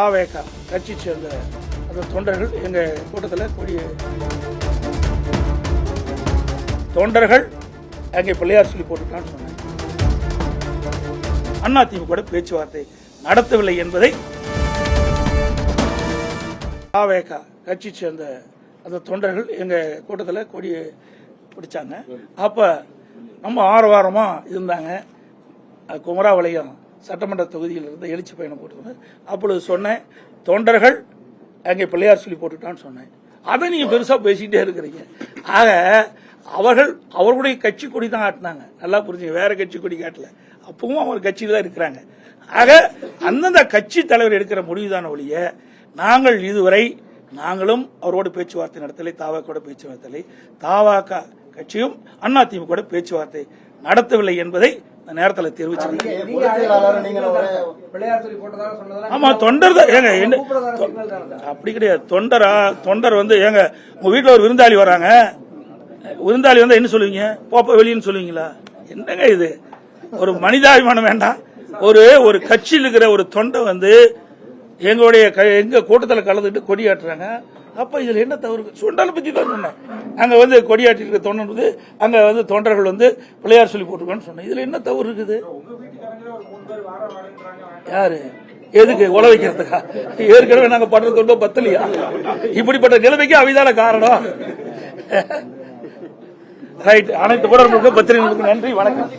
தாவேகா கட்சி சேர்ந்த அந்த தொண்டர்கள் எங்க கூட்டத்தில் கூடிய தொண்டர்கள் அங்கே பிள்ளையார் சொல்லி போட்டுட்டான்னு சொன்னாங்க. அதிமுக பேச்சுவார்த்தை நடத்தவில்லை என்பதை தாவேகா கட்சி சேர்ந்த அந்த தொண்டர்கள் எங்க கூட்டத்தில் கொடியை பிடிச்சாங்க. அப்ப நம்ம ஆரவாரமா இருந்தாங்க. குமராவளையம் சட்டமன்ற தொகுதியில் இருந்து எழுச்சி பயணம் போட்டு அப்பொழுது சொன்னேன், தொண்டர்கள் அங்கே பிள்ளையார் சொல்லி போட்டுட்டான்னு சொன்னேன். அதை நீங்க பெருசா பேசிக்கிட்டே இருக்கிறீங்க. ஆக அவர்களுடைய கட்சி கொடி தான் காட்டினாங்க. நல்லா புரிஞ்சுங்க, வேற கட்சி கொடி காட்டல. அப்பவும் அவர் கட்சியில தான் இருக்கிறாங்க. ஆக அந்தந்த கட்சி தலைவர் எடுக்கிற முடிவுதான ஒழிய நாங்கள் இதுவரை நாங்களும் அவரோடு பேச்சுவார்த்தை நடத்தலை, தாவாக்கோட பேச்சுவார்த்தை, தாவாக்கா கட்சியும் அதிமுக பேச்சுவார்த்தை நடத்தவில்லை என்பதை இந்த நேரத்தில் தெரிவிச்சிருக்கேன். ஆமா, தொண்டர் தான் ஏங்க, அப்படி கிடையாது. தொண்டர் வந்து ஏங்க, உங்க வீட்டுல ஒரு விருந்தாளி வராங்க, விருந்தாளி வந்து என்ன சொல்லுவீங்க? போப்ப வெளியின்னு சொல்லுவீங்களா? என்னங்க இது? ஒரு மனிதாபிமானம் வேண்டாம். ஒரு கட்சியில் இருக்கிற ஒரு தொண்டை வந்து எங்க கூட்டத்தில் கலந்துட்டு கொடியாட்டுறாங்க. அப்ப இதுல என்ன தவறு? சுண்டலை பத்தி தான் சொன்னேன். அங்க வந்து கொடியாட்டி இருக்க தொண்டர் வந்து அங்க வந்து தொண்டர்கள் வந்து பிள்ளையார் சொல்லி போட்டுருக்கான்னு சொன்னேன். இதுல என்ன தவறு இருக்குது? யாரு எதுக்கு உல வைக்கிறதுக்கா? ஏற்கனவே நாங்க பண்றது ரொம்ப பத்தலையா? இப்படிப்பட்ட நிலைமைக்கு அவைதான காரணம். ரைட். அனைத்து கூட பத்திரிகைகளுக்கு நன்றி, வணக்கம்.